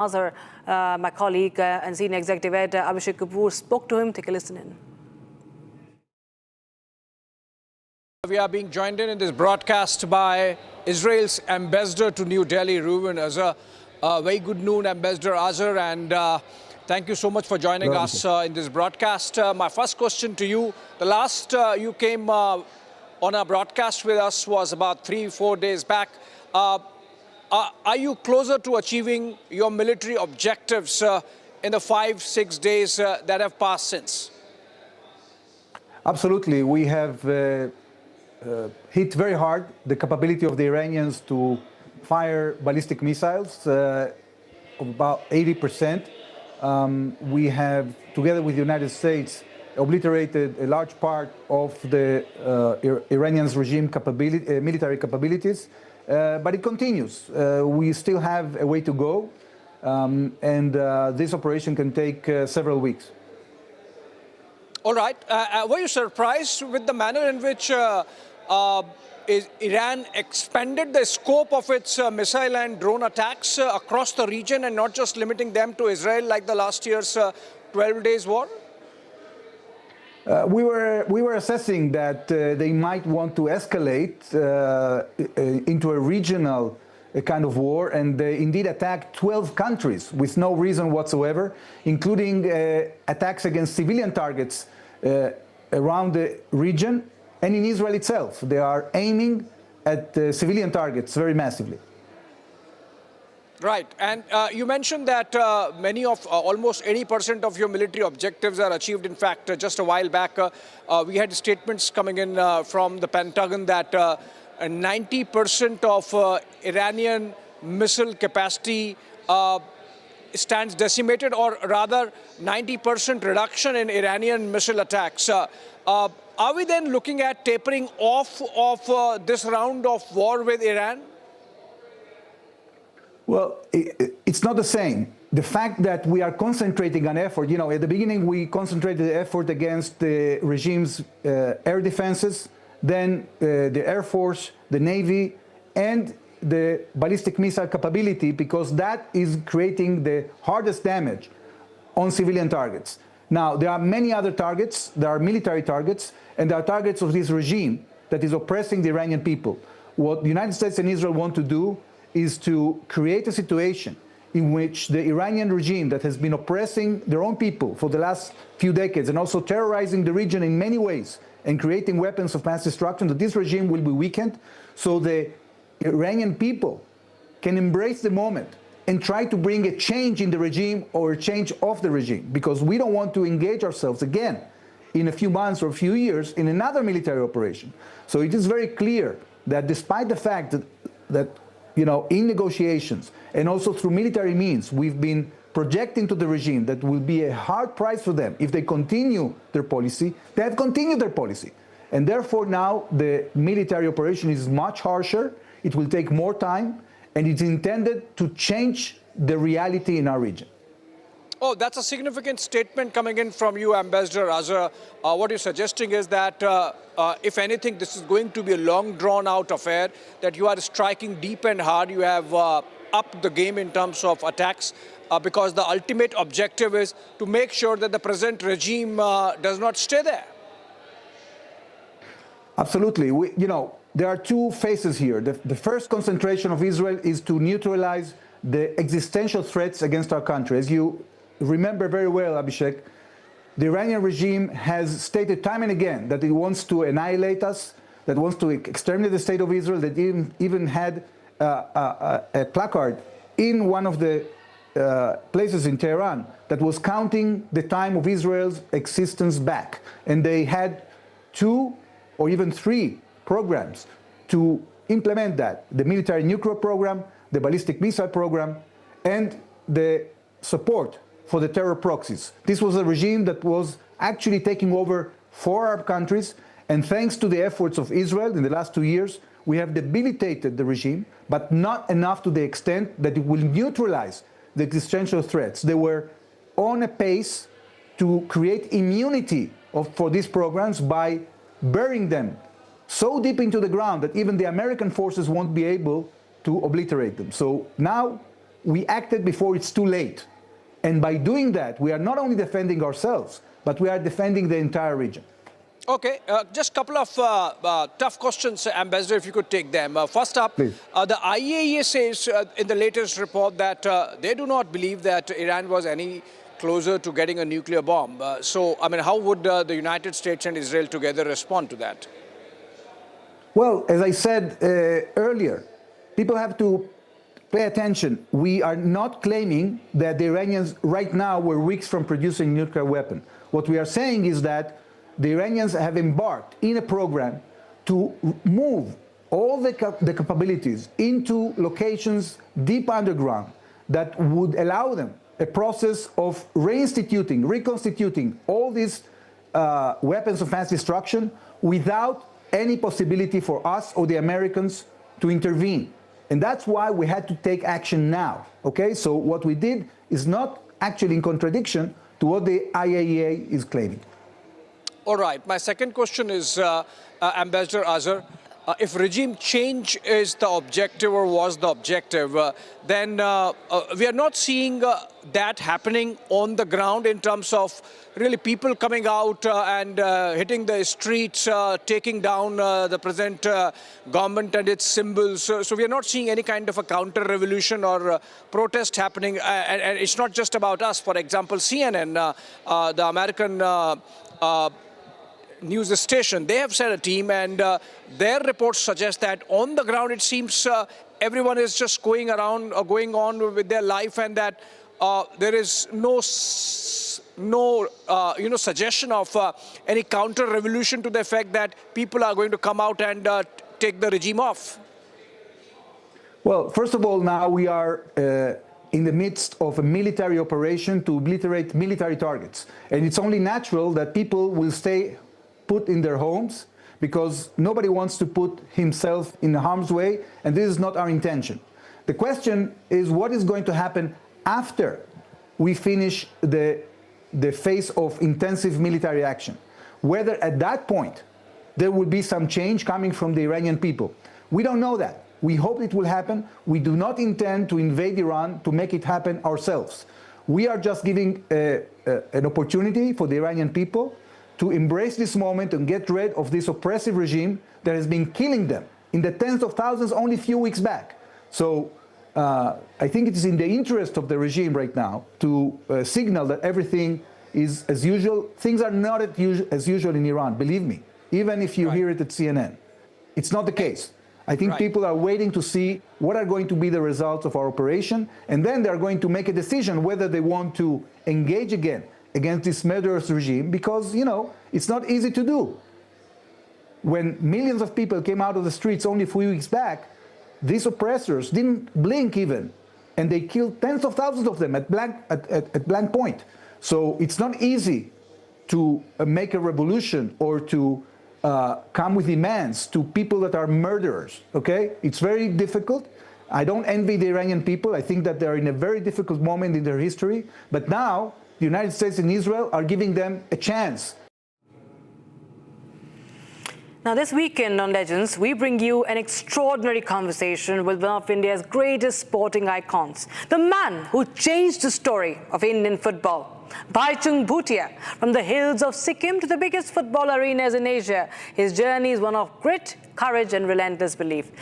Azar, my colleague and senior executive editor Abhishek Kapoor spoke to him. Take a listen in. We are being joined in this broadcast by Israel's ambassador to New Delhi, Reuven Azar. Very good noon, Ambassador Azar, and thank you so much for joining us in this broadcast. My first question to you, the last you came on a broadcast with us was about 3-4 days back. Are you closer to achieving your military objectives in the 5-6 days that have passed since? Absolutely. We have hit very hard the capability of the Iranians to fire ballistic missiles of about 80%. We have, together with the United States, obliterated a large part of the Iranians' regime military capabilities. But it continues. We still have a way to go, and this operation can take several weeks. All right. Were you surprised with the manner in which Iran expanded the scope of its missile and drone attacks across the region and not just limiting them to Israel like the last year's 12 days war? We were assessing that they might want to escalate into a regional kind of war, and they indeed attacked 12 countries with no reason whatsoever, including attacks against civilian targets around the region and in Israel itself. They are aiming at civilian targets very massively. Right, and you mentioned that many of, almost 80% of your military objectives are achieved. In fact, just a while back, we had statements coming in from the Pentagon that 90% of Iranian missile capacity stands decimated, or rather 90% reduction in Iranian missile attacks. Are we then looking at tapering off of this round of war with Iran? Well, it's not the same. The fact that we are concentrating on effort, you know, at the beginning we concentrated the effort against the regime's air defenses, then the Air Force, the Navy, and the ballistic missile capability, because that is creating the hardest damage on civilian targets. Now, there are many other targets. There are military targets, and there are targets of this regime that is oppressing the Iranian people. What the United States and Israel want to do is to create a situation in which the Iranian regime that has been oppressing their own people for the last few decades and also terrorizing the region in many ways and creating weapons of mass destruction, that this regime will be weakened so the Iranian people can embrace the moment and try to bring a change in the regime or a change of the regime, because we don't want to engage ourselves again in a few months or a few years in another military operation. So it is very clear that despite the fact that you know, in negotiations and also through military means, we've been projecting to the regime that will be a hard price for them if they continue their policy. They have continued their policy. And therefore now the military operation is much harsher, it will take more time, and it's intended to change the reality in our region. Oh, that's a significant statement coming in from you, Ambassador Azar. What you're suggesting is that, if anything, this is going to be a long, drawn-out affair, that you are striking deep and hard. You have upped the game in terms of attacks, because the ultimate objective is to make sure that the present regime does not stay there. Absolutely. You know, there are two phases here. The first concentration of Israel is to neutralize the existential threats against our country. As you remember very well, Abhishek, the Iranian regime has stated time and again that it wants to annihilate us, that wants to exterminate the state of Israel, that even had a placard in one of the places in Tehran that was counting the time of Israel's existence back. And they had 2 or even 3 programs to implement that: the military nuclear program, the ballistic missile program, and the support for the terror proxies. This was a regime that was actually taking over 4 Arab countries, and thanks to the efforts of Israel in the last 2 years, we have debilitated the regime, but not enough to the extent that it will neutralize the existential threats. They were on a pace to create immunity for these programs by burying them so deep into the ground that even the American forces won't be able to obliterate them. So now we acted before it's too late. And by doing that, we are not only defending ourselves, but we are defending the entire region. Okay, just a couple of tough questions, Ambassador, if you could take them. First up, Please. The IAEA says in the latest report that they do not believe that Iran was any closer to getting a nuclear bomb. So, I mean, how would the United States and Israel together respond to that? Well, as I said earlier, people have to pay attention. We are not claiming that the Iranians right now were weeks from producing a nuclear weapon. What we are saying is that the Iranians have embarked in a program to move all the capabilities into locations deep underground that would allow them a process of reinstituting, reconstituting all these weapons of mass destruction without any possibility for us or the Americans to intervene. And that's why we had to take action now, okay? So what we did is not actually in contradiction to what the IAEA is claiming. All right. My second question is, Ambassador Azar, if regime change is the objective or was the objective, then we are not seeing that happening on the ground in terms of really people coming out and hitting the streets, taking down the present government and its symbols. So we are not seeing any kind of a counter-revolution or protest happening. And it's not just about us. For example, CNN, the American news station, they have sent a team, and their reports suggest that on the ground it seems everyone is just going around or going on with their life, and that there is no suggestion of any counter revolution to the effect that people are going to come out and take the regime off. Well, first of all, now we are in the midst of a military operation to obliterate military targets, and it's only natural that people will stay put in their homes because nobody wants to put himself in harm's way, and this is not our intention. The question is what is going to happen after we finish the phase of intensive military action. Whether at that point there will be some change coming from the Iranian people. We don't know that. We hope it will happen. We do not intend to invade Iran to make it happen ourselves. We are just giving an opportunity for the Iranian people to embrace this moment and get rid of this oppressive regime that has been killing them in the tens of thousands only a few weeks back. So I think it is in the interest of the regime right now to signal that everything is as usual. Things are not as usual in Iran, believe me, even if you hear it at CNN. It's not the case. I think people are waiting to see what are going to be the results of our operation, and then they're going to make a decision whether they want to engage again against this murderous regime, because, you know, it's not easy to do. When millions of people came out of the streets only a few weeks back, these oppressors didn't blink even, and they killed tens of thousands of them at blank point. So it's not easy to make a revolution or to come with demands to people that are murderers, okay? It's very difficult. I don't envy the Iranian people. I think that they're in a very difficult moment in their history. But now, the United States and Israel are giving them a chance. Now, this weekend on Legends, we bring you an extraordinary conversation with one of India's greatest sporting icons, the man who changed the story of Indian football. Bhaichung Bhutia, from the hills of Sikkim to the biggest football arenas in Asia, his journey is one of grit, courage and relentless belief.